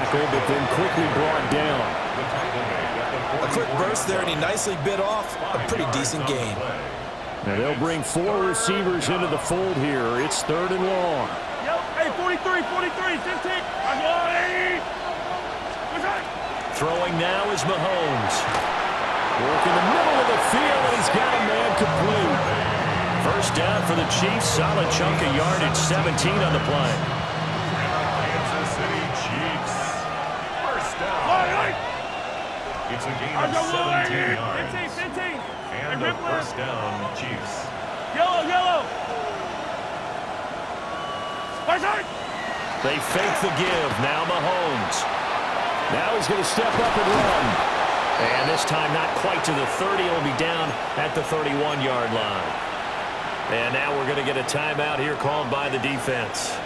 tackle, but then quickly brought down. A quick burst there, and he nicely bit off a pretty decent gain. Now they'll bring 4 receivers into the fold here. It's 3rd and long. Hey, 43, 15. Throwing now is Mahomes. Working the middle of the field, and he's got a man complete. First down for the Chiefs. Solid chunk of yardage, 17 on the play. Kansas City Chiefs. First down. It's a gain of 17 yards. 15. And a first down, Chiefs. Yellow. They fake the give. Now Mahomes. Now he's going to step up and run. And this time not quite to the 30. He'll be down at the 31-yard line. And now we're going to get a timeout here called by the defense.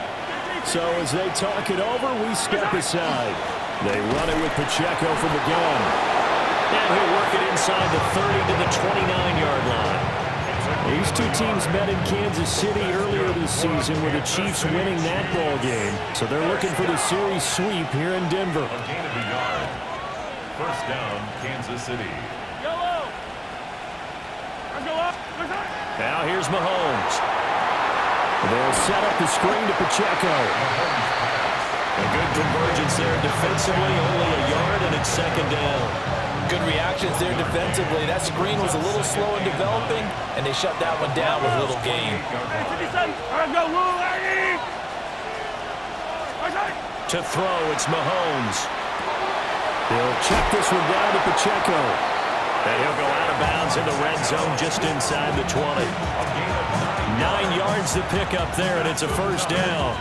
So as they talk it over, we step aside. They run it with Pacheco from the gun. And he'll work it inside the 30 to the 29-yard line. These two teams met in Kansas City earlier this season with the Chiefs winning that ball game. So they're looking for the series sweep here in Denver. A gain of a yard. First down, Kansas City. Yellow. Let's go up. Now here's Mahomes. They'll set up the screen to Pacheco. A good convergence there defensively, only a yard, and it's 2nd down. Good reactions there defensively. That screen was a little slow in developing, and they shut that one down with little gain. To throw, it's Mahomes. He'll check this one down to Pacheco. And he'll go out of bounds in the red zone just inside the 20. 9 yards to pick up there, and it's a first down.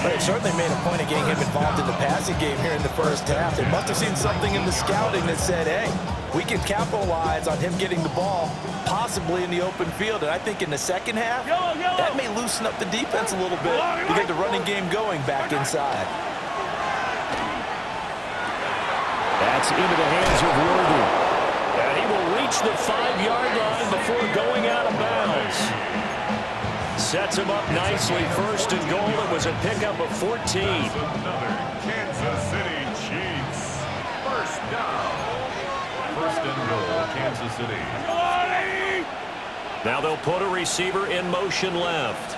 But it certainly made a point of getting him involved in the passing game here in the first half. They must have seen something in the scouting that said, hey, we can capitalize on him getting the ball, possibly in the open field. And I think in the second half, that may loosen up the defense a little bit to get the running game going back inside. That's into the hands of Worthy. And he will reach the 5-yard line before going out of bounds. Sets him up nicely. 1st and goal. It was a pickup of 14. Another Kansas City Chiefs. First down. 1st and goal, Kansas City. Now they'll put a receiver in motion left.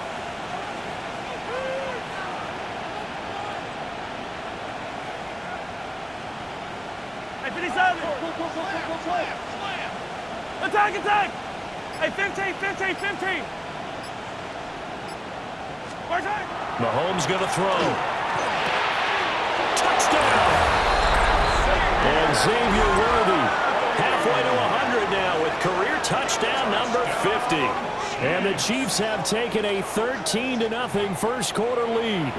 Hey, 57. Attack. Hey, 15. Mahomes going to throw. Touchdown! And Xavier Worthy halfway to 100 now with career touchdown number 50. And the Chiefs have taken a 13-0 first quarter lead.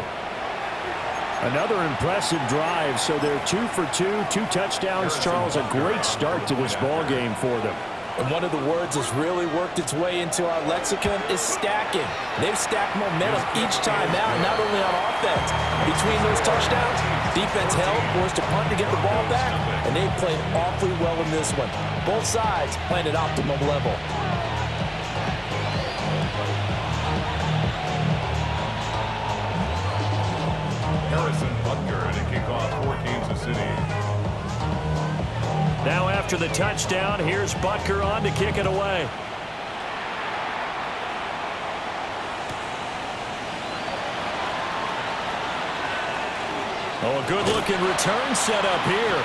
Another impressive drive, so they're 2 for 2 touchdowns. Charles, a great start to this ball game for them. And one of the words that's really worked its way into our lexicon is stacking. They've stacked momentum each time out, not only on offense. Between those touchdowns, defense held, forced a punt to get the ball back, and they've played awfully well in this one. Both sides playing at optimum level. Harrison Butker to kick off for Kansas City. Now after the touchdown, here's Butker on to kick it away. Oh, a good-looking return set up here.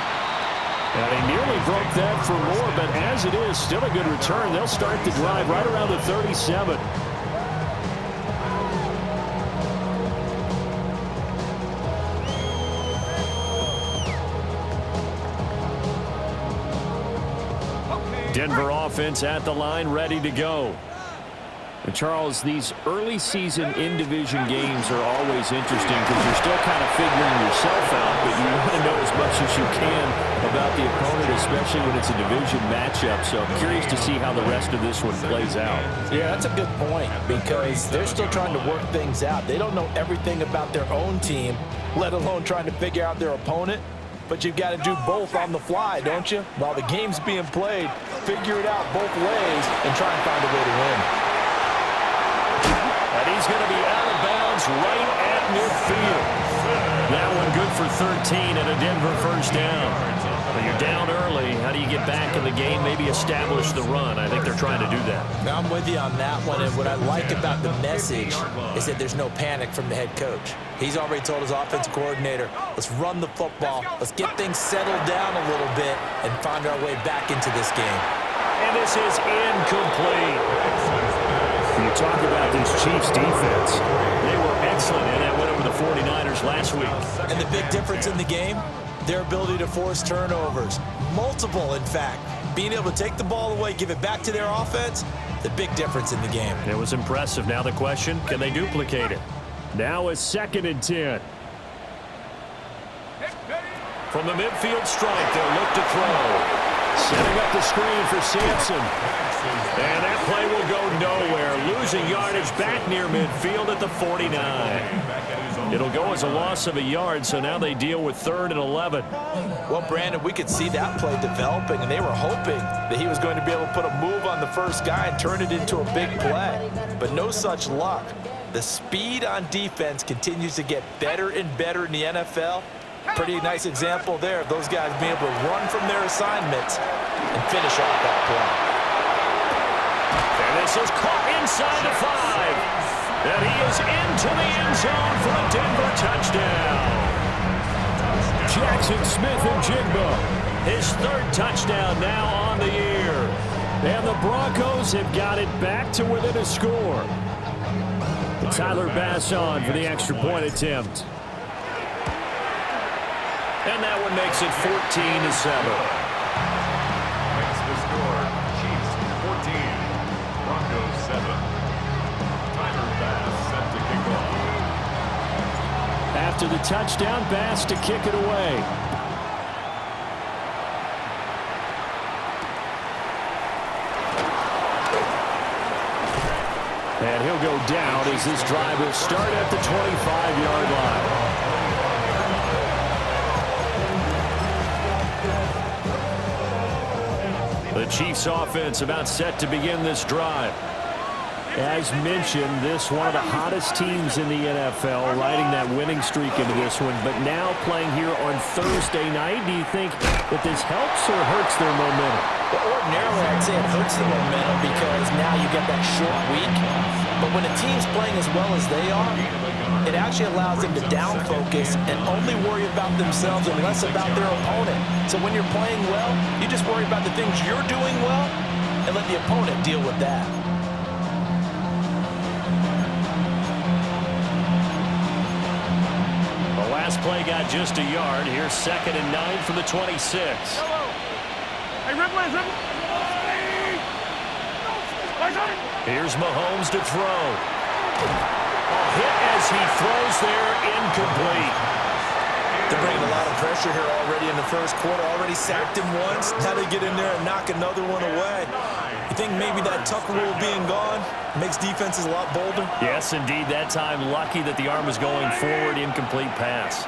And he nearly broke that for more, but as it is, still a good return. They'll start the drive right around the 37. Denver offense at the line, ready to go. And Charles, these early season in-division games are always interesting because you're still kind of figuring yourself out, but you want to know as much as you can about the opponent, especially when it's a division matchup. So I'm curious to see how the rest of this one plays out. Yeah, that's a good point because they're still trying to work things out. They don't know everything about their own team, let alone trying to figure out their opponent. But you've got to do both on the fly, don't you? While the game's being played, figure it out both ways and try and find a way to win. And he's going to be out of bounds right at midfield. That one good for 13 and a Denver first down. But you're down early. How do you get back in the game, maybe establish the run? I think they're trying to do that. Now, I'm with you on that one, and what I like about the message is that there's no panic from the head coach. He's already told his offensive coordinator, let's run the football, let's get things settled down a little bit and find our way back into this game. And this is incomplete. You talk about this Chiefs defense. They were excellent in that win over the 49ers last week. And the big difference in the game, their ability to force turnovers. Multiple, in fact. Being able to take the ball away, give it back to their offense, the big difference in the game. It was impressive. Now the question, can they duplicate it? Now a 2nd and 10. From the midfield stripe, they'll look to throw. Setting up the screen for Sampson. And that play will go nowhere. Losing yardage back near midfield at the 49. It'll go as a loss of a yard, so now they deal with 3rd and 11. Well, Brandon, we could see that play developing, and they were hoping that he was going to be able to put a move on the first guy and turn it into a big play. But no such luck. The speed on defense continues to get better and better in the NFL. Pretty nice example there of those guys being able to run from their assignments and finish off that play. And this is caught inside the 5. And he is into the end zone for a Denver touchdown. Jackson Smith-Njigba, his 3rd touchdown now on the year. And the Broncos have got it back to within a score. Tyler Bass on for the extra point attempt. And that one makes it 14-7. Makes the score Chiefs 14, Broncos 7. Tyler Bass set to kick off. After the touchdown, Bass to kick it away. And he'll go down as this drive will start at the 25-yard line. The Chiefs offense about set to begin this drive. As mentioned, this one of the hottest teams in the NFL, riding that winning streak into this one, but now playing here on Thursday night. Do you think that this helps or hurts their momentum? Well, ordinarily, I'd say it hurts the momentum because now you get that short week. But when a team's playing as well as they are, it actually allows them to down focus and only worry about themselves and less about their opponent. So when you're playing well, you just worry about the things you're doing well and let the opponent deal with that. The last play got just a yard. Here's 2nd and 9 from the 26. Hey, Ripley, Here's Mahomes to throw. A hit as he throws there, incomplete. They're bringing a lot of pressure here already in the first quarter. Already sacked him once. Now they get in there and knock another one away. You think maybe that Tucker rule being gone makes defenses a lot bolder? Yes, indeed. That time, lucky that the arm was going forward. Incomplete pass.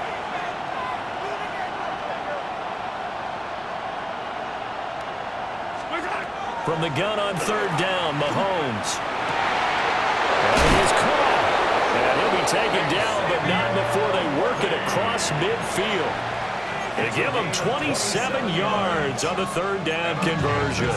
From the gun on 3rd down, Mahomes. And he is caught. And he'll be taken down, but not before they work it across midfield. They give him 27 yards on the 3rd down conversion.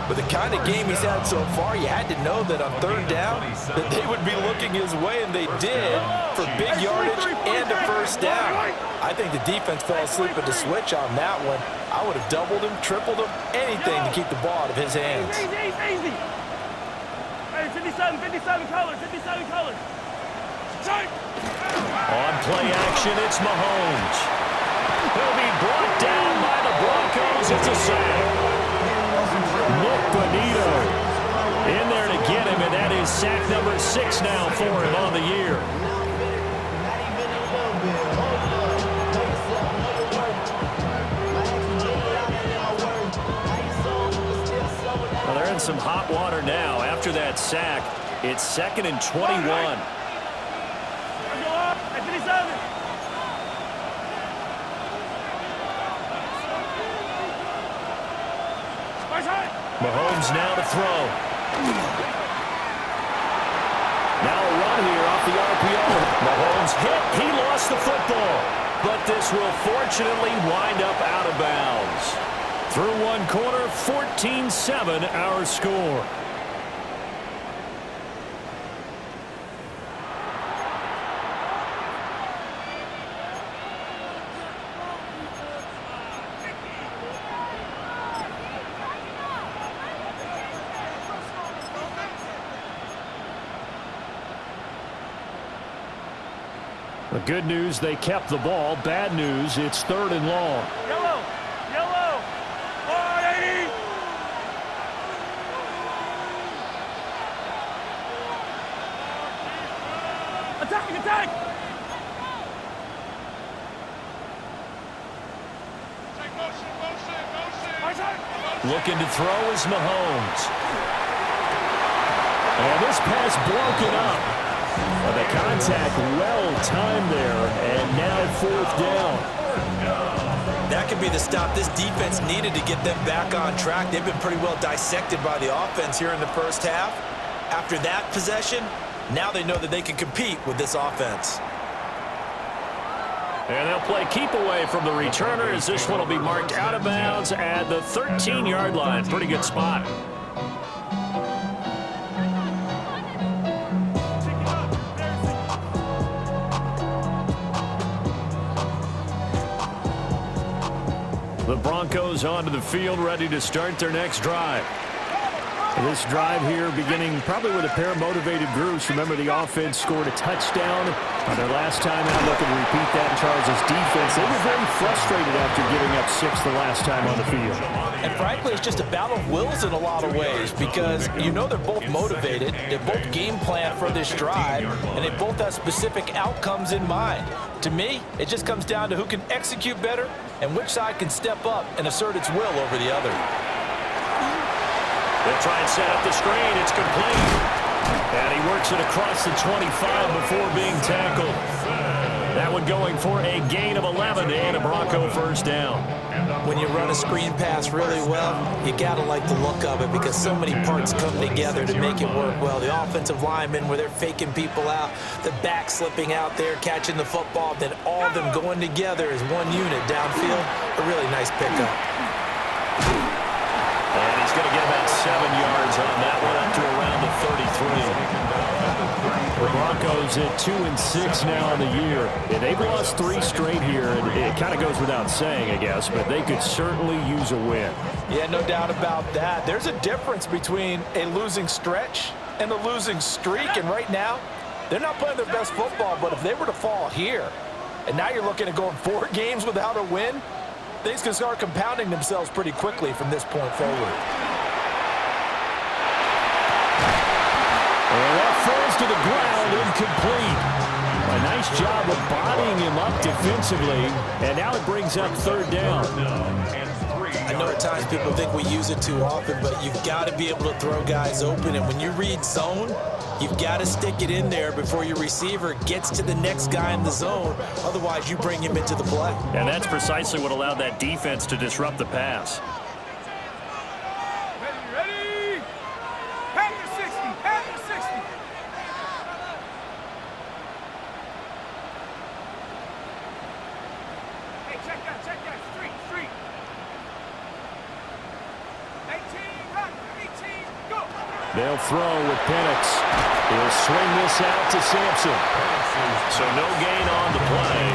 With the kind of game he's had so far, you had to know that on 3rd down that they would be looking his way, and they did, for big yardage and a first down. I think the defense fell asleep at the switch on that one. I would have doubled him, tripled him, anything to keep the ball out of his hands. Easy. Hey, 57 colors, 57 colors. On play action, it's Mahomes. He'll be brought down by the Broncos. It's a sack. Nick Bonito in there to get him, and that is sack number 6 now for him on the year. Well, they're in some hot water now. After that sack, it's 2nd and 21. Mahomes now to throw. Now a run here off off the RPO. Mahomes hit. He lost the football. But this will fortunately wind up out of bounds. Through one quarter, 14-7 our score. The good news, they kept the ball. Bad news, it's 3rd and long. Yellow. Yellow. 180. Attack. Attack. Looking to throw is Mahomes. And this pass broken up. Well, the contact well-timed there, and now 4th down. That could be the stop this defense needed to get them back on track. They've been pretty well dissected by the offense here in the first half. After that possession, now they know that they can compete with this offense. And they'll play keep away from the returner as this one will be marked out of bounds at the 13-yard line. Pretty good spot. The Broncos onto the field, ready to start their next drive. This drive here beginning probably with a pair of motivated groups. Remember, the offense scored a touchdown on their last time out. Looking to repeat that in Charles' defense. They were very frustrated after giving up 6 the last time on the field. And frankly, it's just a battle of wills in a lot of ways because you know they're both motivated, they both game plan for this drive, and they both have specific outcomes in mind. To me, it just comes down to who can execute better and which side can step up and assert its will over the other. They'll try and set up the screen. It's complete. And he works it across the 25 before being tackled. That one going for a gain of 11 and a Bronco first down. When you run a screen pass really well, you got to like the look of it because so many parts come together to make it work well. The offensive linemen where they're faking people out, the back slipping out there, catching the football, then all of them going together as one unit downfield. A really nice pickup. And he's going to get about 7 yards on that one up to around the 33. The Broncos at 2-6 now on the year. And they've lost 3 straight here, and it kind of goes without saying, I guess, but they could certainly use a win. Yeah, no doubt about that. There's a difference between a losing stretch and a losing streak, and right now, they're not playing their best football, but if they were to fall here, and now you're looking at going 4 games without a win, things can start compounding themselves pretty quickly from this point forward. And that falls to the ground, incomplete. A nice job of bodying him up defensively, and now it brings up 3rd down. I know at times people think we use it too often, but you've got to be able to throw guys open, and when you read zone, you've got to stick it in there before your receiver gets to the next guy in the zone. Otherwise, you bring him into the play. And that's precisely what allowed that defense to disrupt the pass. Ready. Panther 60. Panther 60. Hey, check that. Street. 18, run. 18, go. They'll throw with Penix. He'll swing this out to Sampson. So no gain on the play.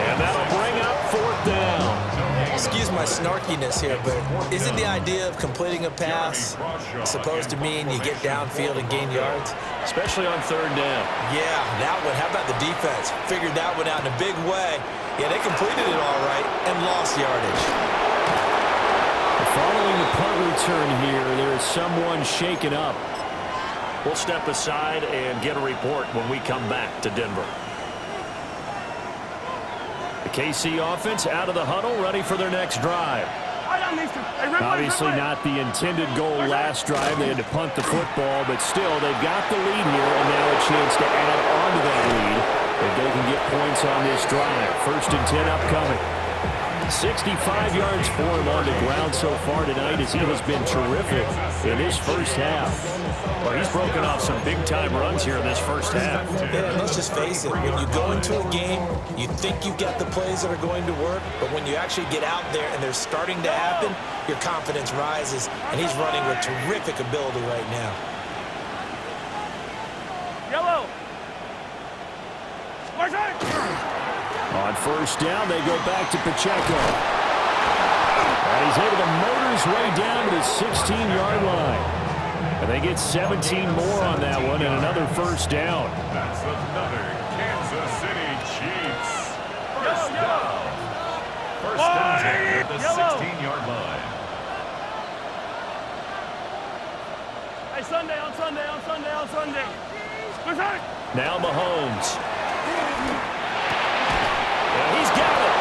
And that'll bring up 4th down. Excuse my snarkiness here, but isn't the idea of completing a pass supposed to mean you get downfield and gain yards? Especially on 3rd down. Yeah, that one. How about the defense? Figured that one out in a big way. Yeah, they completed it all right and lost yardage. Following the punt return here, there is someone shaken up. We'll step aside and get a report when we come back to Denver. The KC offense out of the huddle, ready for their next drive. Obviously not the intended goal last drive. They had to punt the football, but still, they've got the lead here, and now a chance to add on to that lead if they can get points on this drive. 1st and 10 upcoming. 65 yards for him on the ground so far tonight as he has been terrific in this first half. Well, he's broken off some big-time runs here in this first half. Yeah, let's just face it. When you go into a game, you think you've got the plays that are going to work, but when you actually get out there and they're starting to happen, your confidence rises, and he's running with terrific ability right now. Yellow. On first down, they go back to Pacheco. And he's able to motor his way down to the 16-yard line. And they get 17 more on that one and another first down. That's another Kansas City Chiefs. First down. First down at the 16-yard line. Hey, Sunday, on Sunday, on Sunday, on Sunday. Now Mahomes. And he's got it.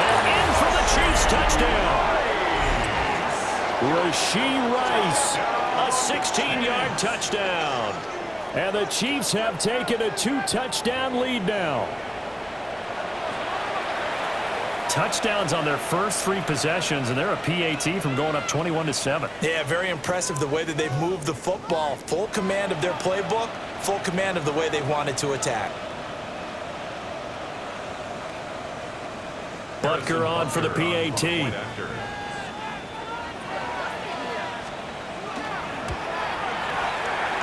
And in for the Chiefs touchdown. Rashee Rice, a 16-yard touchdown. And the Chiefs have taken a 2-touchdown lead now. Touchdowns on their first 3 possessions, and they're a PAT from going up 21-7. Yeah, very impressive the way that they've moved the football. Full command of their playbook, full command of the way they wanted to attack. Butker on for the PAT.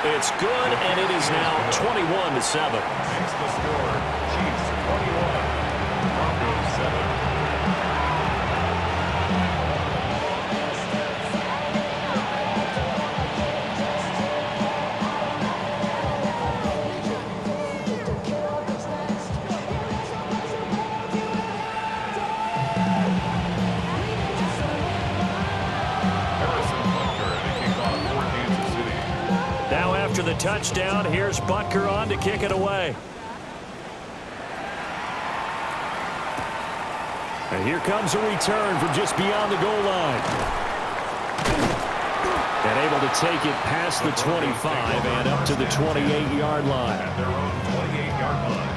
It's good, and it is now 21-7. Makes the score. Chiefs 21, Broncos 7. After the touchdown, here's Butker on to kick it away. And here comes a return from just beyond the goal line. And able to take it past the 25 and up to the 28-yard line. At their own 28-yard line.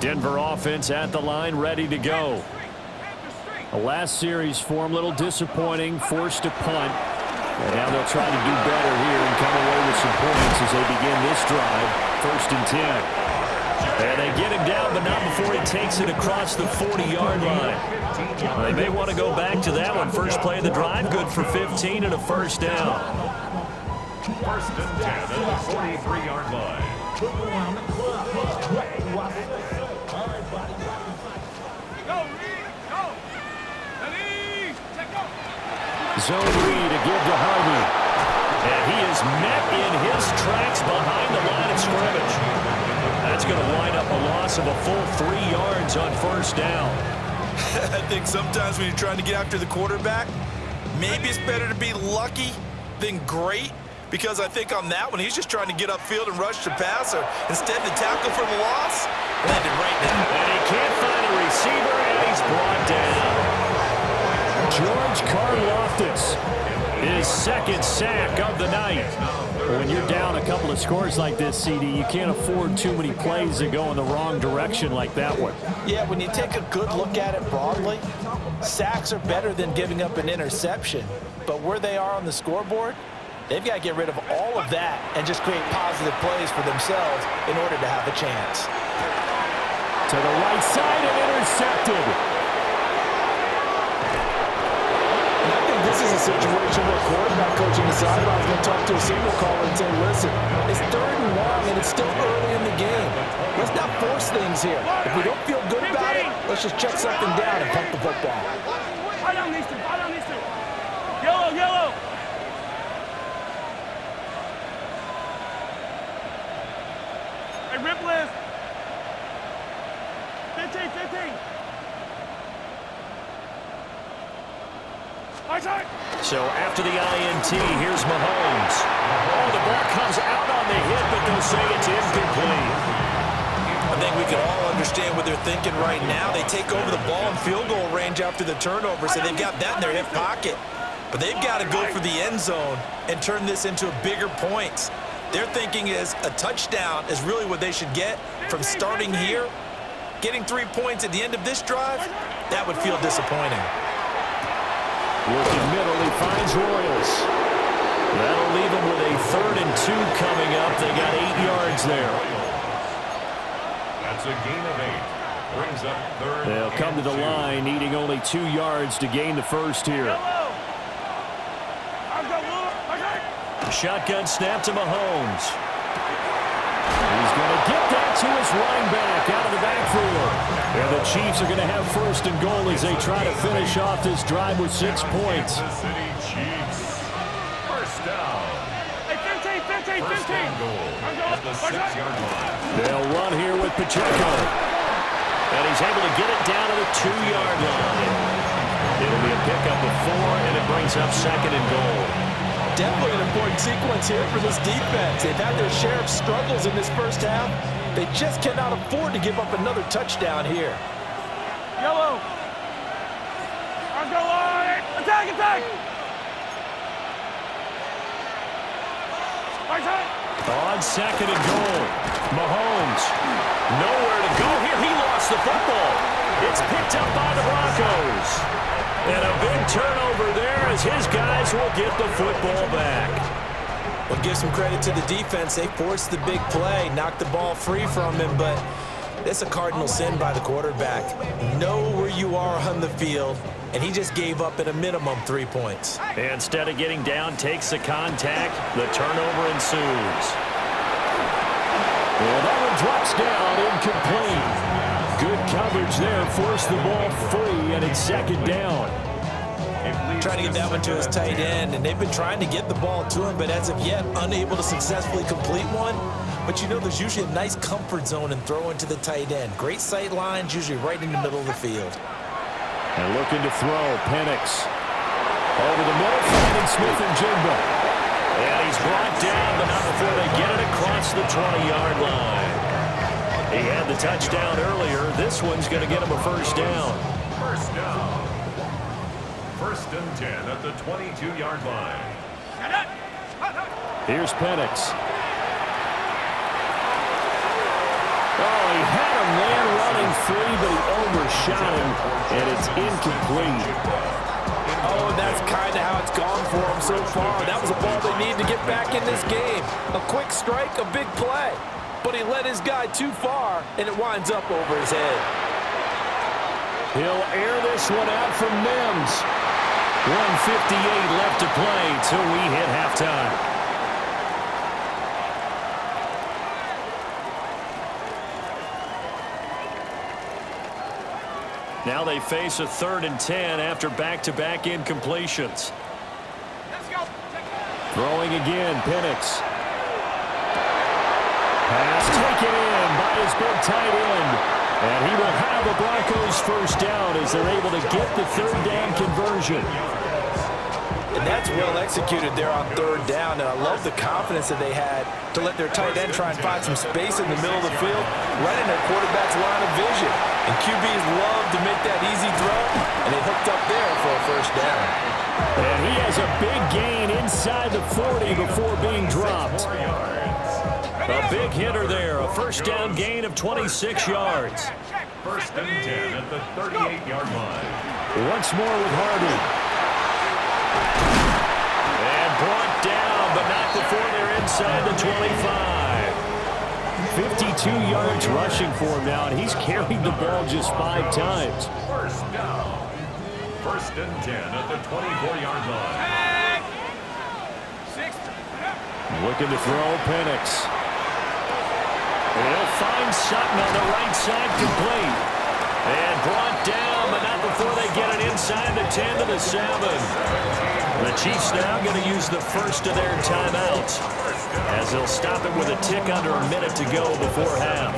Denver offense at the line, ready to go. The last series for him, a little disappointing, forced to punt. And now they'll try to do better here and come away with some points as they begin this drive, 1st and 10. And they get him down, but not before he takes it across the 40-yard line. They may want to go back to that one. First play of the drive, good for 15 and a first down. 1st and 10 at the 43-yard line. Zone read to give to Harvey. And he is met in his tracks behind the line of scrimmage. That's going to wind up a loss of a full 3 yards on first down. I think sometimes when you're trying to get after the quarterback, maybe it's better to be lucky than great, because I think on that one, he's just trying to get upfield and rush the passer. Instead, the tackle for the loss landed right there. And he can't find a receiver, and he's brought down. George Karlaftis, his 2nd sack of the night. When you're down a couple of scores like this, CD, you can't afford too many plays that go in the wrong direction like that one. Yeah, when you take a good look at it broadly, sacks are better than giving up an interception. But where they are on the scoreboard, they've got to get rid of all of that and just create positive plays for themselves in order to have a chance. To the right side and intercepted. This is a situation where quarterback coach in the sideline is going to talk to a signal caller and say, listen, it's 3rd and long and it's still early in the game. Let's not force things here. If we don't feel good about it, let's just check something down and pump the football. I don't need to. Yellow, yellow. Hey, rip list. 15. So after the INT, here's Mahomes. Oh, the ball comes out on the hit, but they'll say it's incomplete. I think we can all understand what they're thinking right now. They take over the ball in field goal range after the turnover, so they've got that in their hip pocket. But they've got to go for the end zone and turn this into a bigger points. Their thinking is a touchdown is really what they should get from starting here. Getting 3 points at the end of this drive, that would feel disappointing. Looking middle, he finds Royals. That'll leave him with a 3rd and 2 coming up. They got 8 yards there. That's a gain of 8. Brings up 3rd. They'll come to the line, needing only 2 yards to gain the first here. Shotgun snap to Mahomes. He's going to get that to his running back out of the backfield. And the Chiefs are going to have 1st and goal as they try to finish off this drive with 6 points. Kansas City Chiefs. First down. Hey, 15. First and goal at the 6-yard line. They'll run here with Pacheco. And he's able to get it down to the 2-yard line. It'll be a pickup of 4, and it brings up 2nd and goal. Definitely an important sequence here for this defense. They've had their share of struggles in this first half. They just cannot afford to give up another touchdown here. Yellow. Let's go line. Attack. On 2nd and goal, Mahomes. Nowhere to go here. He lost the football. It's picked up by the Broncos. And a big turnover there as his guys will get the football back. Well, give some credit to the defense. They forced the big play, knocked the ball free from him, but it's a cardinal sin by the quarterback. Know where you are on the field, and he just gave up at a minimum 3 points. Instead of getting down, takes the contact. The turnover ensues. Well, that one drops down, incomplete. Good coverage there, forced the ball free, and it's 2nd down. Trying to get that one to his tight end, and they've been trying to get the ball to him, but as of yet, unable to successfully complete one. But you know, there's usually a nice comfort zone in throwing to the tight end. Great sight lines, usually right in the middle of the field. And looking to throw, Penix. Over the middle, finding Smith and Jigba. And he's brought down, but not before they get it across the 20-yard line. He had the touchdown earlier. This one's going to get him a 1st down. First down. 1st and 10 at the 22-yard line. Here's Penix. Oh, he had a man running free, but he overshot him, and it's incomplete. Oh, that's kind of how it's gone for him so far. That was a ball they need to get back in this game. A quick strike, a big play. But he led his guy too far, and it winds up over his head. He'll air this one out from Mims. 1:58 left to play till we hit halftime. Now they face a 3rd and 10 after back-to-back incompletions. Let's go. Throwing again, Penix. Pass taken in by his big tight end. And he will have a Broncos 1st down as they're able to get the 3rd down conversion. And that's well executed there on 3rd down. And I love the confidence that they had to let their tight end try and find some space in the middle of the field, right in their quarterback's line of vision. And QBs love to make that easy throw, and they hooked up there for a 1st down. And he has a big gain inside the 40 before being dropped. A big hitter there, a 1st down gain of 26 yards. 1st and 10 at the 38-yard line. Once more with Hardy. And brought down, but not before they're inside the 25. 52 yards rushing for him now, and he's carried the ball just 5 times. 1st down. 1st and 10 at the 24-yard line. Looking to throw, Penix. He'll find Sutton on the right side, complete. And brought down, but not before they get it inside the 10 to the 7. The Chiefs now going to use the 1st of their timeouts, as they'll stop it with a tick under a minute to go before half.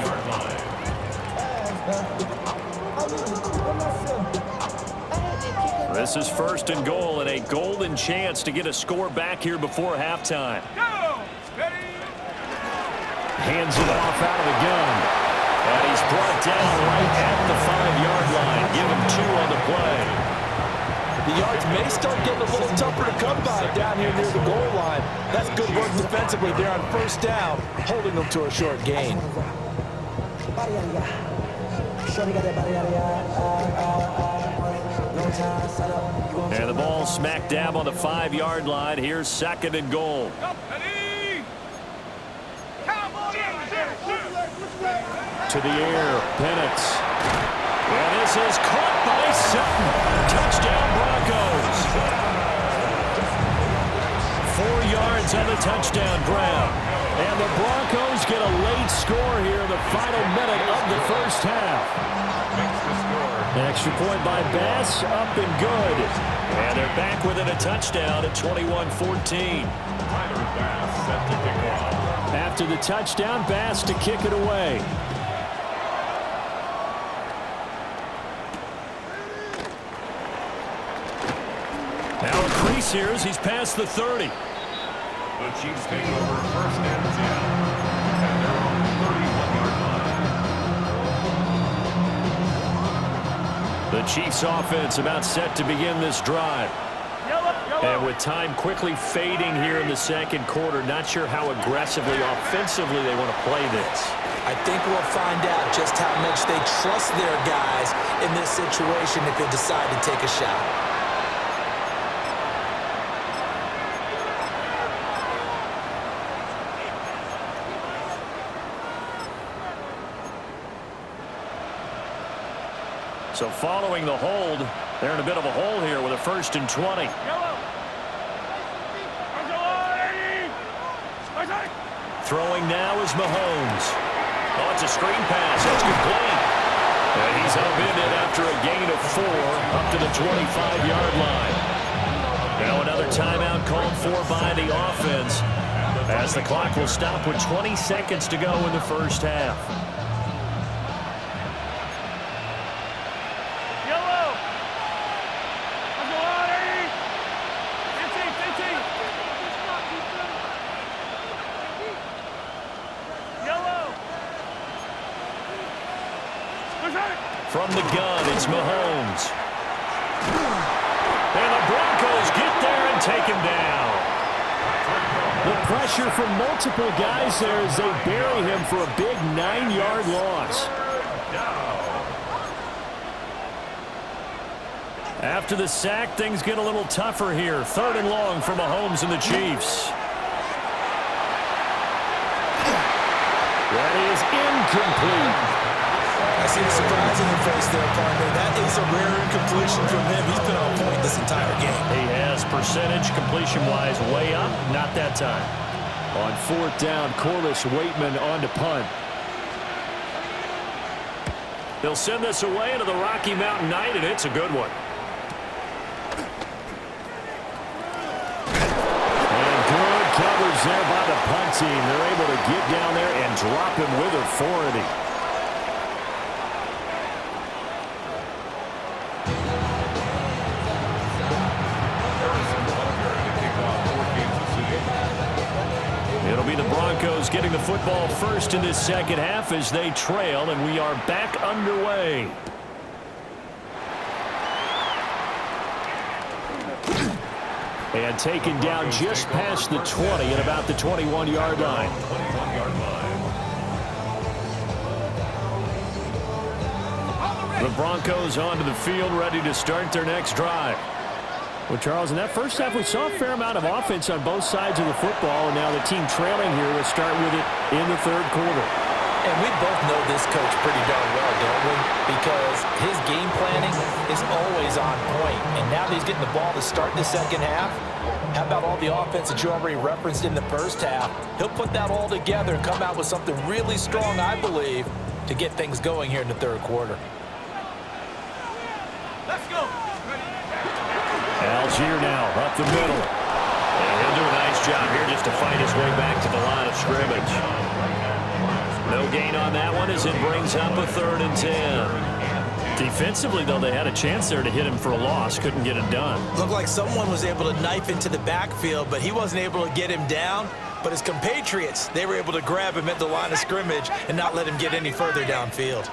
This is 1st and goal, and a golden chance to get a score back here before halftime. Hands it off out of the gun. And he's brought down right at the 5-yard line. Give him 2 on the play. The yards may start getting a little tougher to come by down here near the goal line. That's good work defensively there on first down, holding them to a short gain. And the ball smack dab on the 5-yard line. Here's 2nd and goal. To the air, Penix. And this is caught by Sutton. Touchdown Broncos. 4 yards on the touchdown grab. And the Broncos get a late score here in the final minute of the first half. An extra point by Bass, up and good. And they're back within a touchdown at 21-14. After the touchdown, Bass to kick it away. Now a crease here as he's past the 30. The Chiefs take over 1st and 10. And they're on the 31-yard line. The Chiefs offense about set to begin this drive. And with time quickly fading here in the 2nd quarter, not sure how aggressively, offensively they want to play this. I think we'll find out just how much they trust their guys in this situation if they decide to take a shot. So following the hold, they're in a bit of a hole here with a 1st and 20. Throwing now is Mahomes. Oh, it's a screen pass. That's complete. And he's upended after a gain of 4 up to the 25-yard line. Now another timeout called for by the offense as the clock will stop with 20 seconds to go in the first half. From the gun, it's Mahomes. And the Broncos get there and take him down. The pressure from multiple guys there as they bury him for a big 9-yard loss. After the sack, things get a little tougher here. 3rd and long for Mahomes and the Chiefs. That is incomplete. I see the surprise in your face there, partner. That is a rare incompletion from him. He's been on point this entire game. He has percentage completion-wise way up. Not that time. On 4th down, Corliss Waitman on to punt. They'll send this away into the Rocky Mountain Night, and it's a good one. And good coverage there by the punt team. They're able to get down there and drop him with authority. It'll be the Broncos getting the football first in this 2nd half as they trail, and we are back underway. And taken down just past the 20 at about the 21-yard line. The Broncos onto the field ready to start their next drive. Well, Charles, in that first half, we saw a fair amount of offense on both sides of the football, and now the team trailing here will start with it in the 3rd quarter. And we both know this coach pretty darn well, don't we? Because his game planning is always on point. And now that he's getting the ball to start the 2nd half, how about all the offense that you already referenced in the first half? He'll put that all together and come out with something really strong, I believe, to get things going here in the 3rd quarter. Let's go. Algier now up the middle. And he'll do a nice job here just to fight his way back to the line of scrimmage. No gain on that one as it brings up a 3rd and 10. Defensively, though, they had a chance there to hit him for a loss. Couldn't get it done. Looked like someone was able to knife into the backfield, but he wasn't able to get him down. But his compatriots, they were able to grab him at the line of scrimmage and not let him get any further downfield.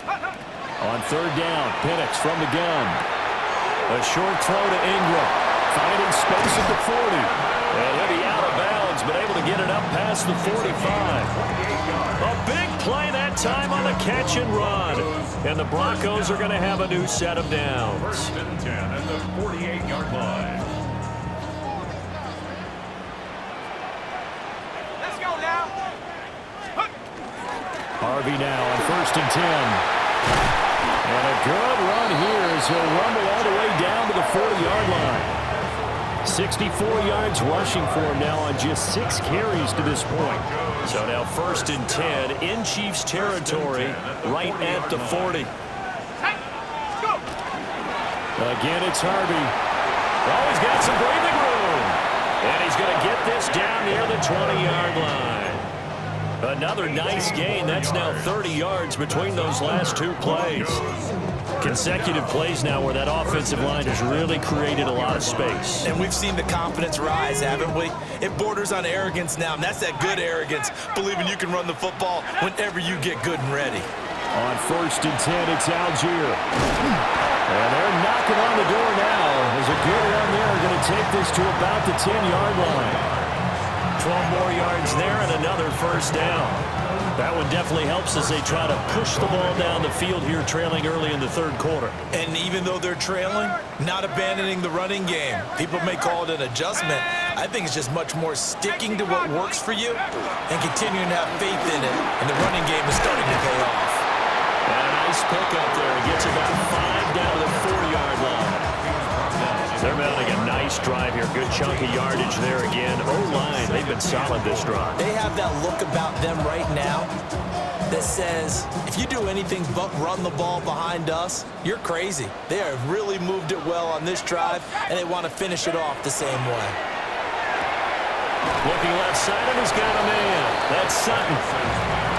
On 3rd down, Penix from the gun. A short throw to Ingram. Finding space at the 40. And he'll be out of bounds, but able to get it up past the 45. A big play that time on the catch and run. And the Broncos are going to have a new set of downs. First and 10 at the 48-yard line. Let's go now. Harvey now on first and 10. And a good run here as he'll rumble all the way down to the 40-yard line. 64 yards rushing for him now on just 6 carries to this point. So now first and 10 in Chiefs territory right at the 40. Again, it's Harvey. Oh, he's got some breathing room. And he's going to get this down near the 20-yard line. Another nice gain. That's now 30 yards between those last 2 plays. Consecutive plays now where that offensive line has really created a lot of space. And we've seen the confidence rise, haven't we? It borders on arrogance now, and that's that good arrogance, believing you can run the football whenever you get good and ready. On first and 10, it's Algier. And they're knocking on the door now. There's a good run there. Going to take this to about the 10-yard line. 12 more yards there and another first down. That one definitely helps as they try to push the ball down the field here, trailing early in the third quarter. And even though they're trailing, not abandoning the running game. People may call it an adjustment. I think it's just much more sticking to what works for you and continuing to have faith in it. And the running game is starting to pay off. And a nice pickup there. He gets about 5 down to the 4-yard line. They're mounting a nice drive here. Good chunk of yardage there again. O-line, they've been solid this drive. They have that look about them right now that says, if you do anything but run the ball behind us, you're crazy. They have really moved it well on this drive, and they want to finish it off the same way. Looking left side, and he's got a man. That's Sutton.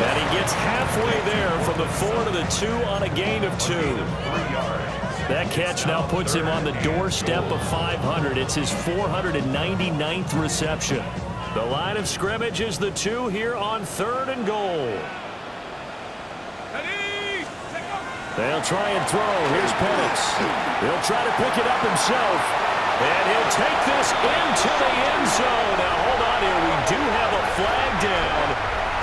And he gets halfway there from the 4 to the 2 on a gain of 2. That catch now puts him on the doorstep of 500. It's his 499th reception. The line of scrimmage is the 2 here on 3rd and goal. They'll try and throw. Here's Penix. He'll try to pick it up himself. And he'll take this into the end zone. Now, hold on here. We do have a flag down.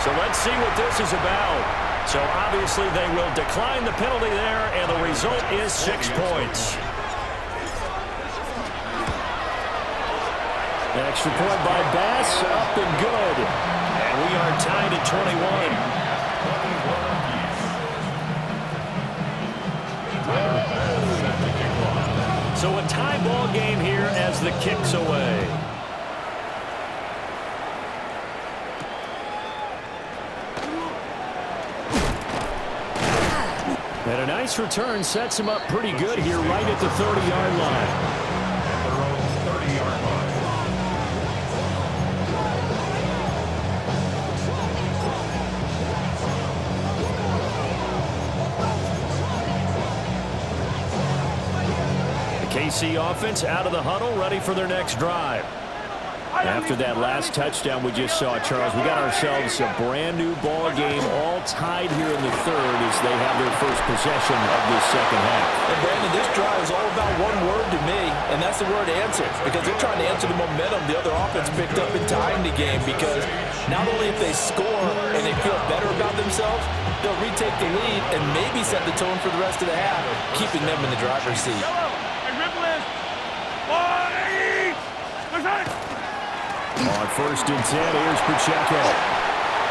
So let's see what this is about. So obviously they will decline the penalty there, and the result is 6 points. Extra point by Bass, up and good. And we are tied at 21. So a tie ball game here as the kick's away. And a nice return sets him up pretty good here right at the 30-yard line. At their own 30-yard line. The KC offense out of the huddle, ready for their next drive. After that last touchdown we just saw, Charles, we got ourselves a brand-new ball game, all tied here in the 3rd as they have their first possession of this second half. And Brandon, this drive is all about one word to me, and that's the word answer, because they're trying to answer the momentum the other offense picked up in tying the game, because not only if they score and they feel better about themselves, they'll retake the lead and maybe set the tone for the rest of the half, keeping them in the driver's seat. On first and 10, here's Pacheco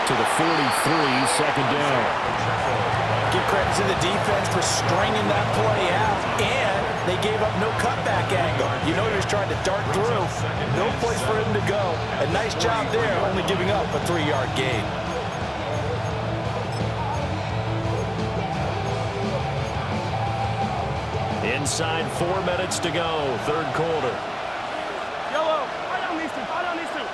to the 43, second down. Give credit to the defense for stringing that play out, and they gave up no cutback angle. You know he was trying to dart through. No place for him to go. A nice job there, only giving up a 3-yard gain. Inside 4 minutes to go, third quarter. Yellow, fight on these two, fight on these two.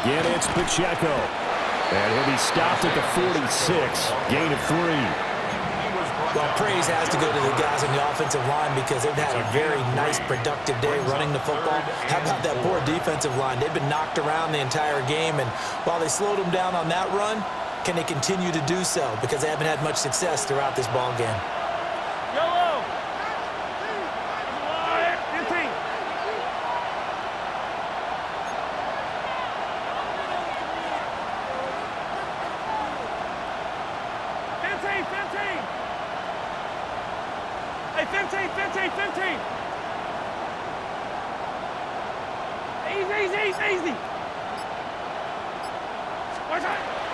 Again, it's Pacheco. And he'll be stopped at the 46, gain of 3. Well, praise has to go to the guys on the offensive line because they've had a very nice, productive day running the football. How about that poor defensive line? They've been knocked around the entire game, and while they slowed them down on that run, Can they continue to do so? Because they haven't had much success throughout this ball game. Yellow. 15. 15. Hey, 15. Easy.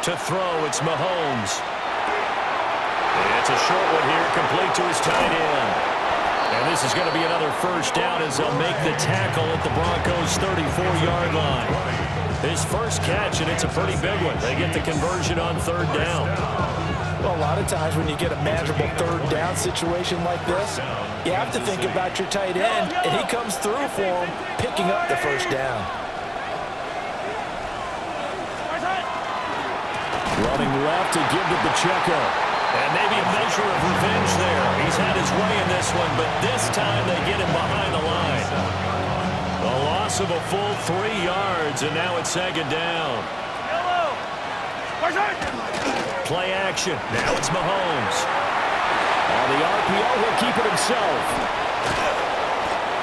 To throw, it's Mahomes. It's a short one here, complete to his tight end. And this is going to be another first down as they'll make the tackle at the Broncos' 34-yard line. His first catch, and it's a pretty big one. They get the conversion on third down. Well, a lot of times when you get a manageable third down situation like this, you have to think about your tight end, and he comes through for him, picking up the first down. Running left to give to Pacheco. And maybe a measure of revenge there. He's had his way in this one, but this time they get him behind the line. A loss of a full 3 yards, and now it's second down. Play action. Now it's Mahomes. On the RPO, he'll keep it himself.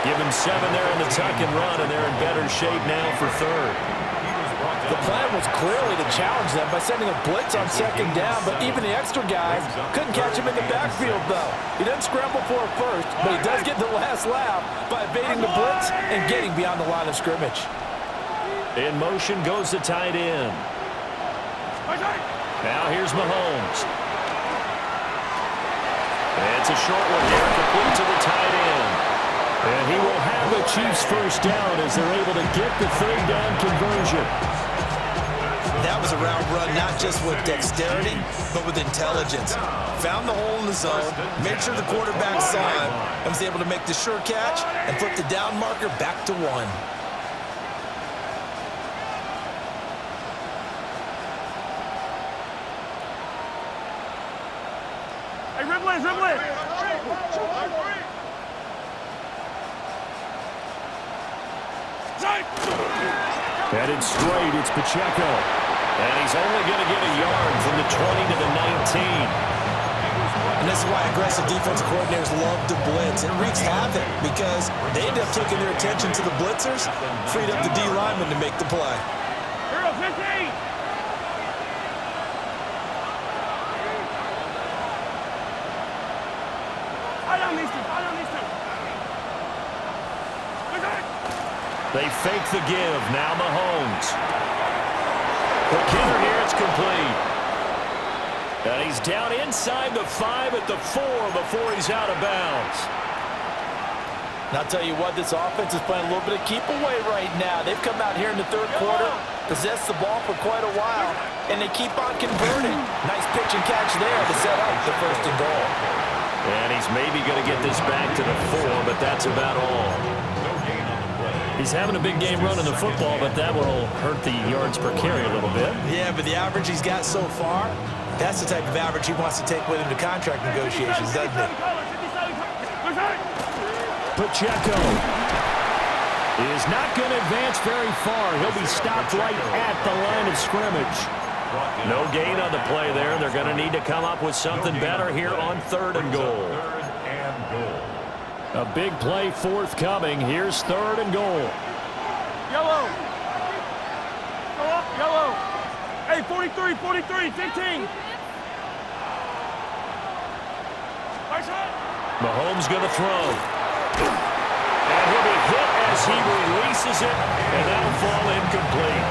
Give him 7 there on the tuck and run, and they're in better shape now for third. The plan was clearly to challenge them by sending a blitz on second down, but even the extra guys couldn't catch him in the backfield, though. He doesn't scramble for it first, but he does get the last laugh by evading the blitz and getting beyond the line of scrimmage. In motion goes the tight end. Now here's Mahomes. It's a short one here, complete to the tight end. And he will have the Chiefs first down as they're able to get the third down conversion. That was a route run not just with dexterity, but with intelligence. Found the hole in the zone, made sure the quarterback saw him, and was able to make the sure catch and flip the down marker back to 1. Hey, Ribley. Headed straight, it's Pacheco. And he's only going to get a yard from the 20 to the 19. And this is why aggressive defensive coordinators love to blitz. It wreaks havoc because they end up taking their attention to the blitzers, freed up the D lineman to make the play. Hero 15. I don't need to. They fake the give. Now Mahomes. The kicker here, it's complete. And he's down inside the 5 at the 4 before he's out of bounds. And I'll tell you what, this offense is playing a little bit of keep away right now. They've come out here in the third quarter, possessed the ball for quite a while, and they keep on converting. Nice pitch and catch there to set up the first and goal. And he's maybe going to get this back to the 4, but that's about all. He's having a big game running the football, but that will hurt the yards per carry a little bit. Yeah, but the average he's got so far, that's the type of average he wants to take with him to contract negotiations, doesn't he? Pacheco is not going to advance very far. He'll be stopped right at the line of scrimmage. No gain on the play there. They're going to need to come up with something better here on third and goal. A big play forthcoming. Here's third and goal. Yellow. Go up, yellow. Hey, 43, 15. Mahomes going to throw. And he'll be hit as he releases it, and that'll fall incomplete.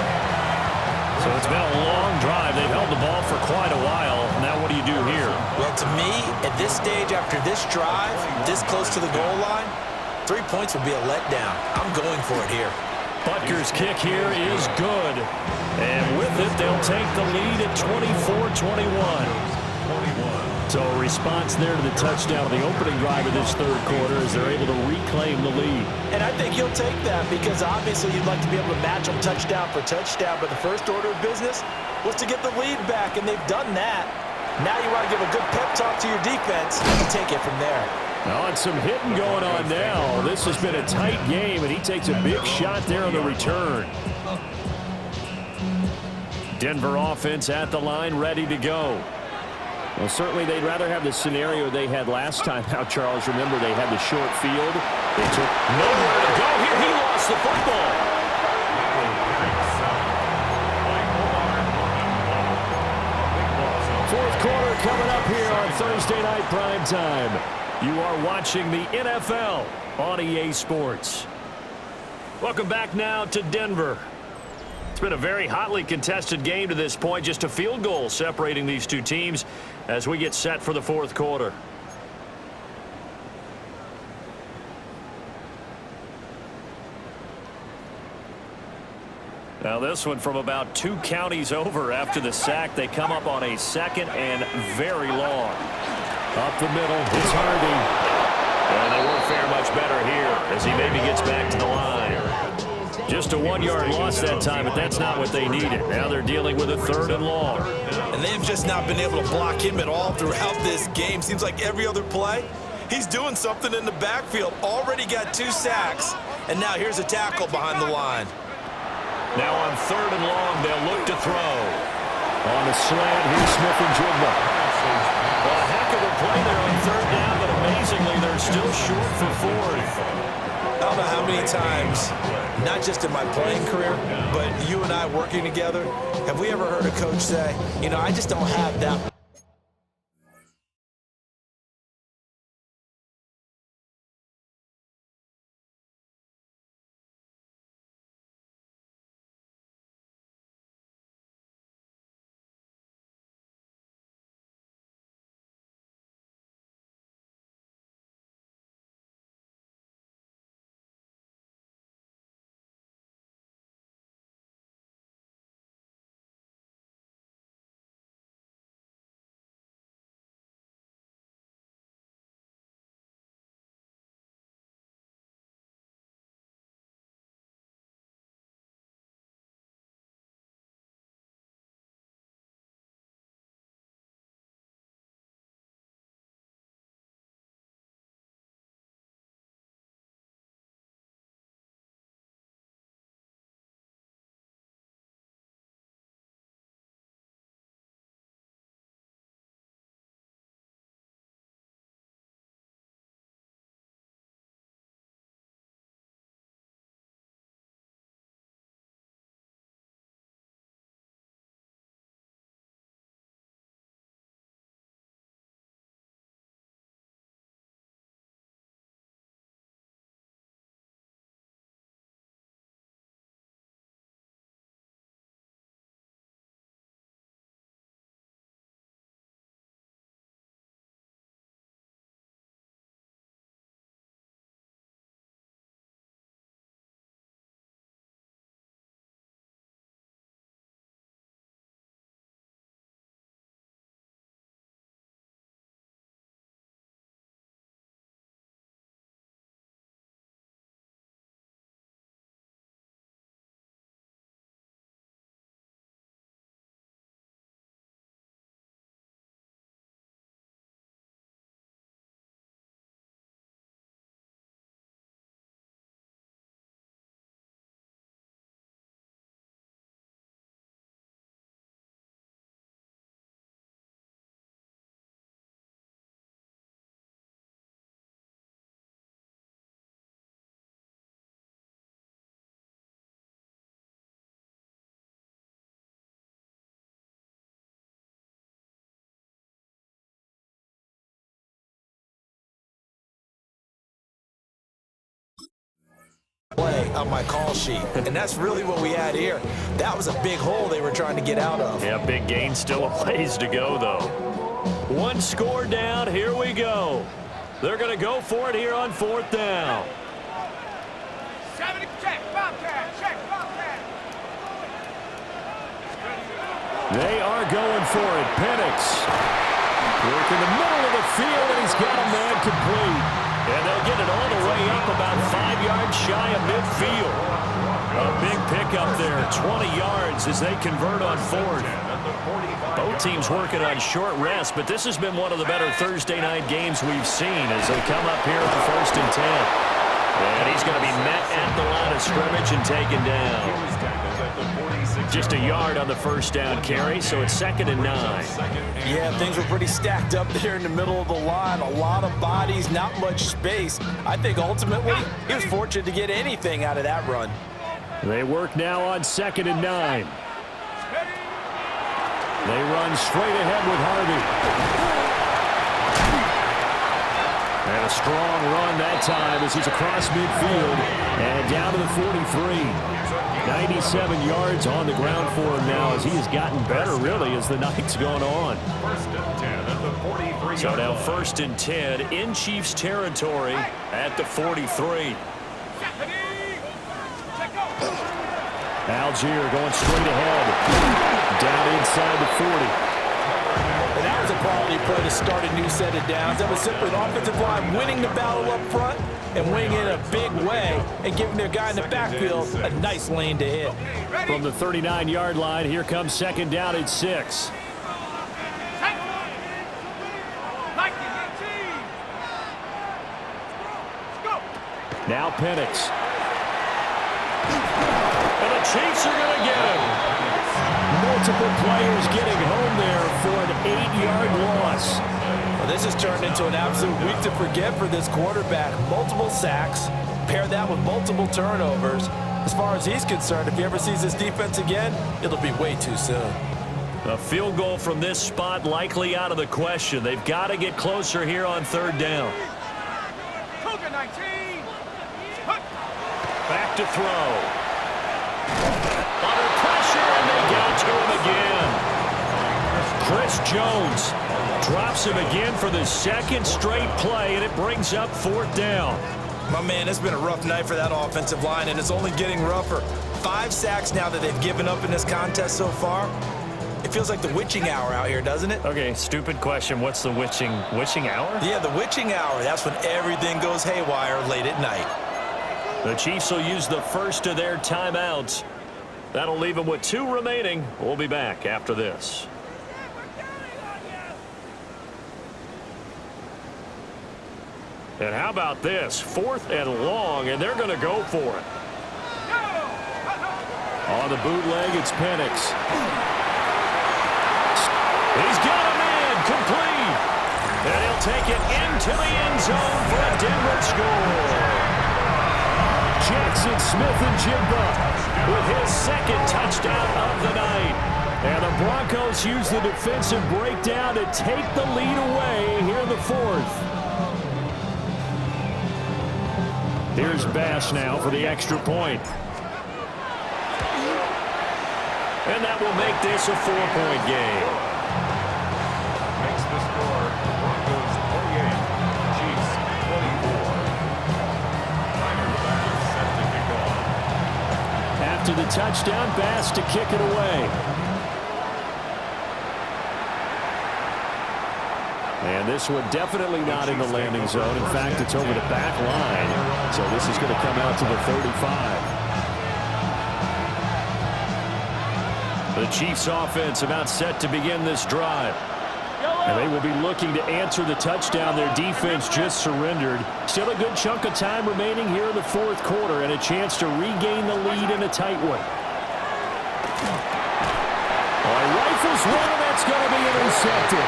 So it's been a long drive. They've held the ball for quite a while. Now what do you do here? Well, to me, at this stage, after this drive, this close to the goal line, 3 points would be a letdown. I'm going for it here. Butker's kick here is good. And with it, they'll take the lead at 24-21. So a response there to the touchdown of the opening drive of this third quarter as they're able to reclaim the lead. And I think he'll take that because obviously you'd like to be able to match them touchdown for touchdown, but the first order of business was to get the lead back, and they've done that. Now you want to give a good pep talk to your defense and take it from there. Oh, and some hitting going on now. This has been a tight game, and he takes a big shot there on the return. Denver offense at the line, ready to go. Well, certainly they'd rather have the scenario they had last time out, Charles. Remember, they had the short field. They took nowhere to go here. He lost the football. Fourth quarter coming up here on Thursday Night Primetime. You are watching the NFL on EA Sports. Welcome back now to Denver. It's been a very hotly contested game to this point. Just a field goal separating these two teams as we get set for the fourth quarter. Now this one from about 2 counties over after the sack. They come up on a second and very long. Up the middle, it's Hardy. And they won't fare much better here as he maybe gets back to the line. Just a 1-yard loss that time, but that's not what they needed. Now they're dealing with a 3rd and long. And they've just not been able to block him at all throughout this game. Seems like every other play, he's doing something in the backfield. Already got 2 sacks, and now here's a tackle behind the line. Now on 3rd and long, they'll look to throw. On the slant, here's Smith-Njigba. Well, a heck of a play there on 3rd down, but amazingly, they're still short for 4th. I don't know how many times, not just in my playing career, but you and I working together, have we ever heard a coach say, you know, I just don't have that. Play on my call sheet, and that's really what we had here. That was a big hole they were trying to get out of. Yeah, big gain, still a ways to go, though. 1 score down, here we go. They're going to go for it here on 4th down. They are going for it. Penix work in the middle of the field, and he's got a man complete. And they'll get it all the way up about 5 yards shy of midfield. A big pickup there, 20 yards as they convert on 4th. Both teams working on short rest, but this has been one of the better Thursday night games we've seen as they come up here on 1st and 10. And he's going to be met at the line of scrimmage and taken down. Just a yard on the first down carry, so it's 2nd and 9. Yeah, things were pretty stacked up there in the middle of the line. A lot of bodies, not much space. I think ultimately he was fortunate to get anything out of that run. They work now on 2nd and 9. They run straight ahead with Harvey. And a strong run that time as he's across midfield and down to the 43. 97 yards on the ground for him now as he has gotten better, really, as the night's gone on. 1st and 10 at the 43. So now 1st and 10 in Chiefs territory at the 43. Algier going straight ahead. Down inside the 40. And that was a quality play to start a new set of downs. That was simply the offensive line winning the battle up front and winning in a big way and giving their guy in the backfield a nice lane to hit. From the 39-yard line, here comes 2nd down and 6. Now Penix. And the Chiefs are going to get him. Multiple players getting home there for an 8-yard loss. Well, this has turned into an absolute week to forget for this quarterback. Multiple sacks, pair that with multiple turnovers. As far as he's concerned, if he ever sees this defense again, it'll be way too soon. A field goal from this spot likely out of the question. They've got to get closer here on 3rd down. Back to throw. Under pressure, and they get to him again. Chris Jones drops him again for the 2nd straight play, and it brings up 4th down. My man, it's been a rough night for that offensive line, and it's only getting rougher. 5 sacks now that they've given up in this contest so far. It feels like the witching hour out here, doesn't it? Okay, stupid question. What's the witching hour? Yeah, the witching hour. That's when everything goes haywire late at night. The Chiefs will use the first of their timeouts. That'll leave them with 2 remaining. We'll be back after this. And how about this? 4th and long, and they're going to go for it. On the bootleg, it's Penix. He's got him in, complete. And he'll take it into the end zone for a Denver score. Jackson Smith-Njigba with his 2nd touchdown of the night. And the Broncos use the defensive breakdown to take the lead away here in the 4th. Here's Bass now for the extra point. And that will make this a 4-point game. Makes the score Broncos 28, Chiefs 24. Tyler Bass set to kick off. After the touchdown, Bass to kick it away. And this one definitely not in the landing zone. In fact, it's over the back line. So this is going to come out to the 35. The Chiefs offense about set to begin this drive. And they will be looking to answer the touchdown their defense just surrendered. Still a good chunk of time remaining here in the 4th quarter and a chance to regain the lead in a tight one. Rifles one, and that's going to be intercepted.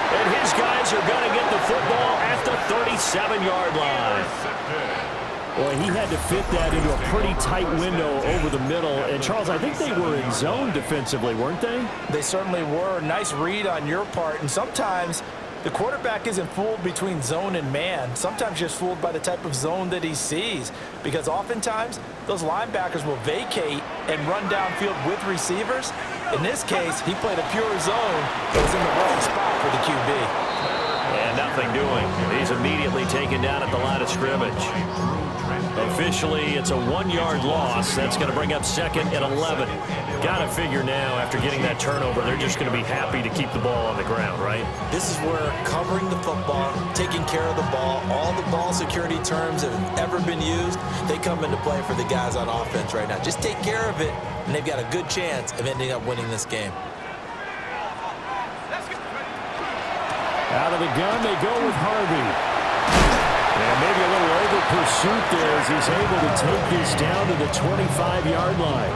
And his guys are going to get the football at the 37-yard line. Well, he had to fit that into a pretty tight window over the middle. And, Charles, I think they were in zone defensively, weren't they? They certainly were. Nice read on your part. And sometimes the quarterback isn't fooled between zone and man. Sometimes just fooled by the type of zone that he sees. Because oftentimes, those linebackers will vacate and run downfield with receivers. In this case, he played a pure zone that was in the wrong spot for the QB. And nothing doing. He's immediately taken down at the line of scrimmage. Officially, it's a 1-yard loss. That's going to bring up 2nd and 11. Got to figure now, after getting that turnover, they're just going to be happy to keep the ball on the ground, right? This is where covering the football, taking care of the ball, all the ball security terms that have ever been used, they come into play for the guys on offense right now. Just take care of it, and they've got a good chance of ending up winning this game. Out of the gun, they go with Harvey. And maybe a little pursuit there as he's able to take this down to the 25-yard line.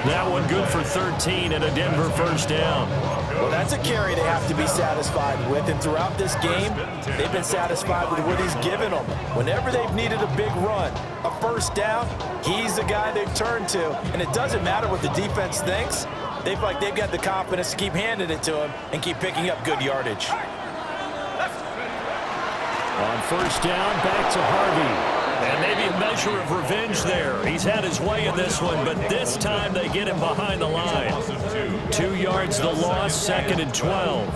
That one good for 13 and a Denver first down. Well, that's a carry they have to be satisfied with, and throughout this game, they've been satisfied with what he's given them. Whenever they've needed a big run, a first down, he's the guy they've turned to, and it doesn't matter what the defense thinks. They've got the confidence to keep handing it to him and keep picking up good yardage. On first down, back to Harvey. And maybe a measure of revenge there. He's had his way in this one, but this time they get him behind the line. 2 yards the loss, 2nd and 12.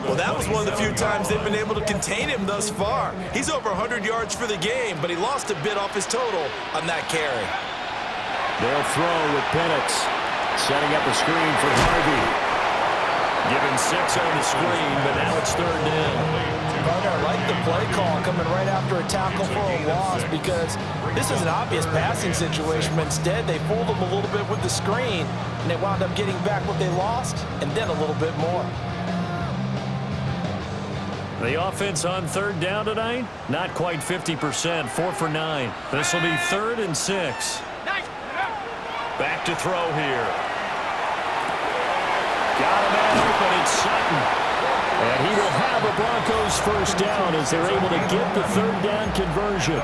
Well, that was one of the few times they've been able to contain him thus far. He's over 100 yards for the game, but he lost a bit off his total on that carry. They'll throw with Penix. Setting up a screen for Harvey. Given 6 on the screen, but now it's 3rd down. I like the play call coming right after a tackle for a loss because this is an obvious passing situation, but instead they fooled them a little bit with the screen, and they wound up getting back what they lost and then a little bit more. The offense on 3rd down tonight, not quite 50%, 4 for 9. This will be 3rd and 6. Back to throw here. Got him out open, it's Sutton. And he will have a Broncos first down as they're able to get the 3rd down conversion.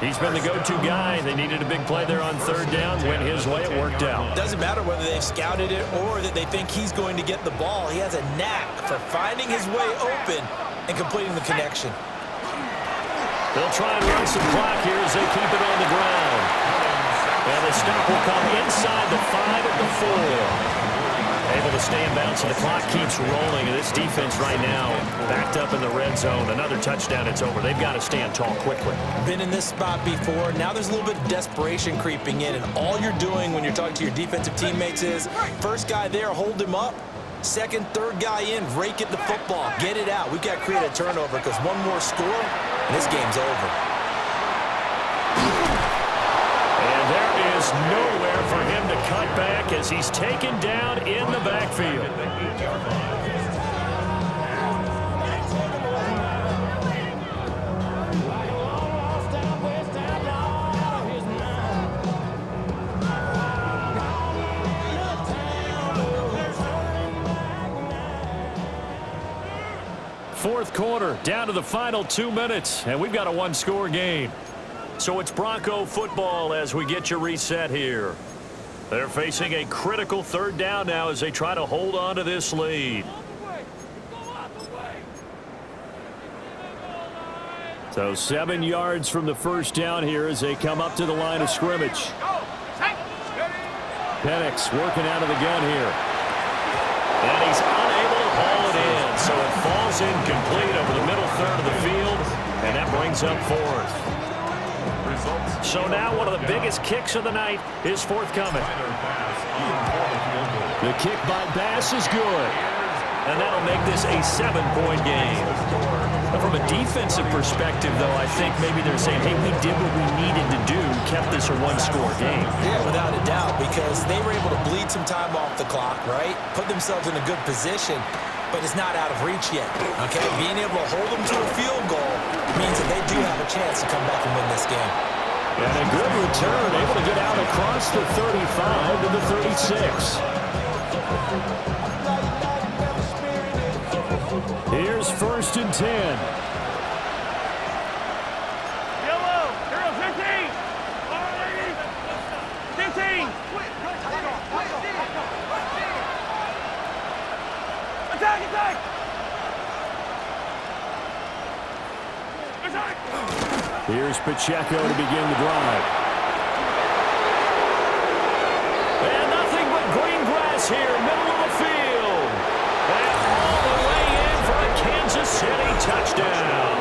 He's been the go-to guy. They needed a big play there on 3rd down. Went his way, it worked out. Doesn't matter whether they've scouted it or that they think he's going to get the ball. He has a knack for finding his way open and completing the connection. They'll try and run some clock here as they keep it on the ground. And the stop will come inside the 5 at the 4. Able to stay in bounds, so the clock keeps rolling. And this defense right now backed up in the red zone. Another touchdown, it's over. They've got to stand tall quickly. Been in this spot before. Now there's a little bit of desperation creeping in, and all you're doing when you're talking to your defensive teammates is first guy there, hold him up. Second, third guy in, rake at the football. Get it out. We've got to create a turnover because one more score, and this game's over. And there is nowhere for him to cut back as he's taken down in the backfield. Fourth quarter, down to the final 2 minutes, and we've got a one-score game. So it's Bronco football as we get you reset here. They're facing a critical 3rd down now as they try to hold on to this lead. So 7 yards from the first down here as they come up to the line of scrimmage. Penix working out of the gun here. And he's unable to haul it in. So it falls incomplete over the middle third of the field. And that brings up 4th. So now one of the biggest kicks of the night is forthcoming. The kick by Bass is good. And that'll make this a 7-point game. From a defensive perspective, though, I think maybe they're saying, hey, we did what we needed to do, kept this a one-score game. Yeah, without a doubt, because they were able to bleed some time off the clock, right? Put themselves in a good position, but it's not out of reach yet, okay? Being able to hold them to a field goal means that they do have a chance to come back and win this game. And a good return, able to get out across the 35 to the 36. Here's 1st and 10. Yellow, hero 15. 15. Attack, attack. Attack. Here's Pacheco to begin the drive. And nothing but green grass here, middle of the field. And all the way in for a Kansas City touchdown.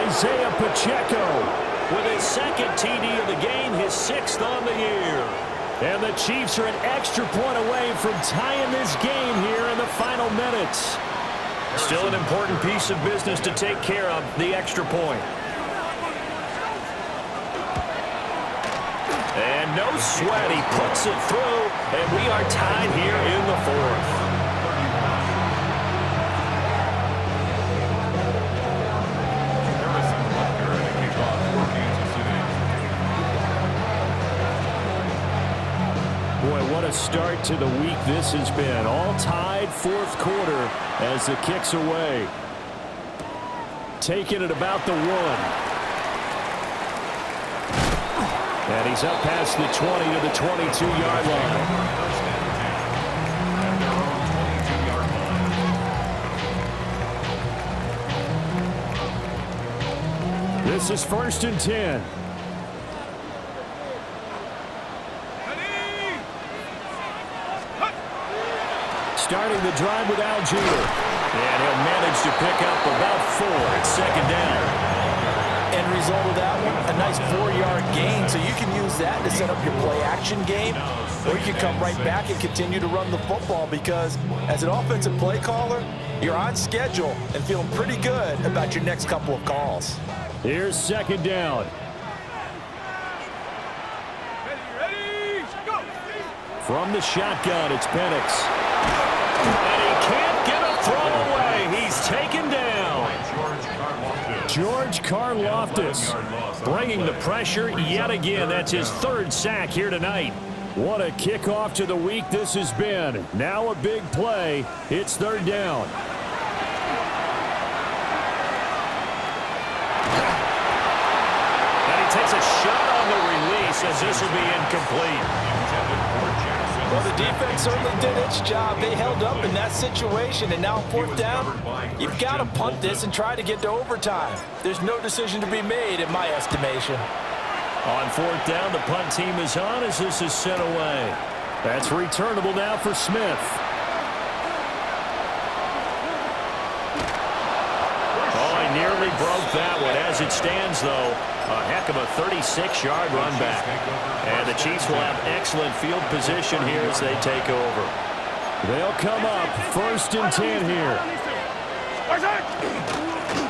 Isaiah Pacheco with his 2nd TD of the game, his 6th on the year. And the Chiefs are an extra point away from tying this game here in the final minutes. Still an important piece of business to take care of, the extra point. And no sweat, he puts it through, and we are tied here in the 4th. Boy, what a start to the week this has been. All tied fourth quarter as the kick's away. Taking it about the 1. And he's up past the 20 to the 22-yard line. This is 1st and 10. Starting the drive with Algier. And he'll manage to pick up about 4. It's 2nd down. End result of that one, a nice 4-yard gain. So you can use that to set up your play-action game, or you can come right back and continue to run the football because as an offensive play caller, you're on schedule and feeling pretty good about your next couple of calls. Here's 2nd down. Ready, go! From the shotgun, it's Penix. And he can't get a throw away. He's taken down. George Karlaftis bringing the pressure yet again. That's his 3rd sack here tonight. What a kickoff to the week this has been. Now a big play. It's 3rd down. And he takes a shot on the release as this will be incomplete. Well, the defense certainly did its job. They held up in that situation, and now 4th down, you've got to punt this and try to get to overtime. There's no decision to be made in my estimation. On 4th down, the punt team is on as this is sent away. That's returnable now for Smith. Oh, he nearly broke that one. As it stands, though, a heck of a 36-yard run back. And the Chiefs will have excellent field position here as they take over. They'll come up 1st and 10 here.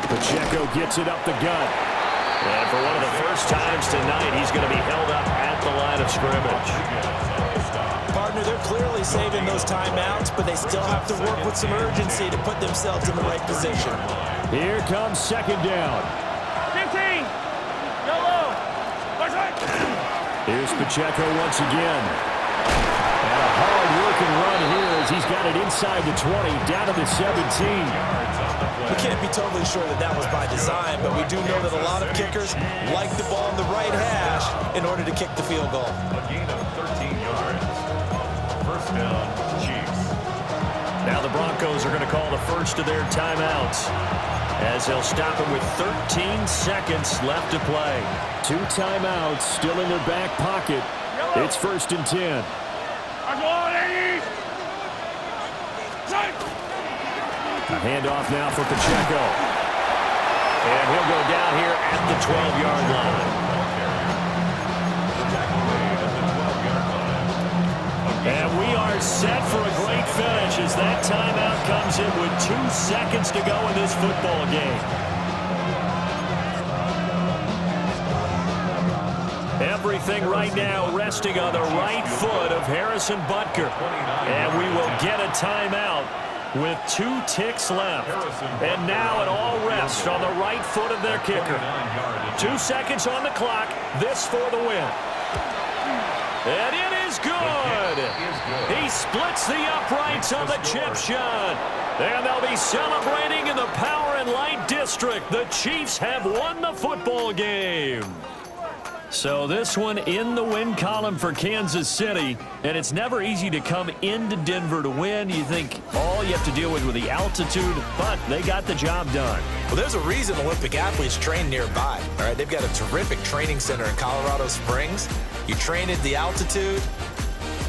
Pacheco gets it up the gut. And for one of the first times tonight, he's going to be held up at the line of scrimmage. Partner, they're clearly saving those timeouts, but they still have to work with some urgency to put themselves in the right position. Here comes 2nd down. 15! Yellow! Here's Pacheco once again. And a hard-working run here as he's got it inside the 20, down to the 17. We can't be totally sure that that was by design, but we do know that a lot of kickers like the ball in the right hash in order to kick the field goal. A gain of 13 yards. 1st down, Chiefs. Now the Broncos are going to call the first of their timeouts as they'll stop it with 13 seconds left to play. 2 timeouts still in their back pocket. It's 1st and 10. A handoff now for Pacheco. And he'll go down here at the 12-yard line. And we are set for a great finish as that timeout comes in with 2 seconds to go in this football game. Everything right now resting on the right foot of Harrison Butker. And we will get a timeout with 2 ticks left. And now it all rests on the right foot of their kicker. 2 seconds on the clock. This for the win. And it is good. He splits the uprights on the chip shot. And they'll be celebrating in the Power and Light District. The Chiefs have won the football game. So this one in the win column for Kansas City, and it's never easy to come into Denver to win. You think all you have to deal with the altitude, but they got the job done. Well, there's a reason Olympic athletes train nearby. All right, they've got a terrific training center in Colorado Springs. You train at the altitude,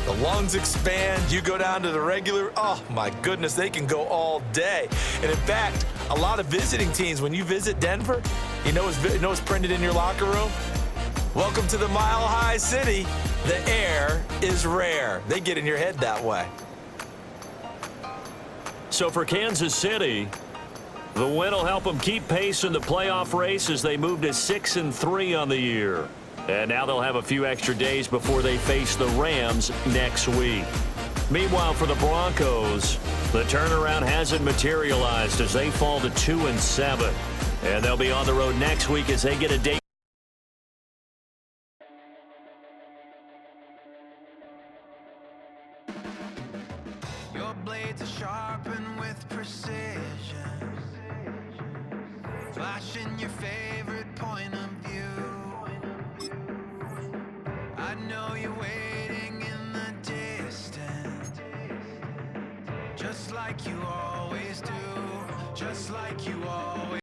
the lungs expand, you go down to the regular, oh my goodness, they can go all day. And in fact, a lot of visiting teams, when you visit Denver, you know what's printed in your locker room? Welcome to the Mile High City. The air is rare. They get in your head that way. So for Kansas City, the win will help them keep pace in the playoff race as they move to 6-3 on the year. And now they'll have a few extra days before they face the Rams next week. Meanwhile, for the Broncos, the turnaround hasn't materialized as they fall to 2-7. And they'll be on the road next week as they get a date. flashing your favorite point of view. I know you're waiting in the distance, just like you are.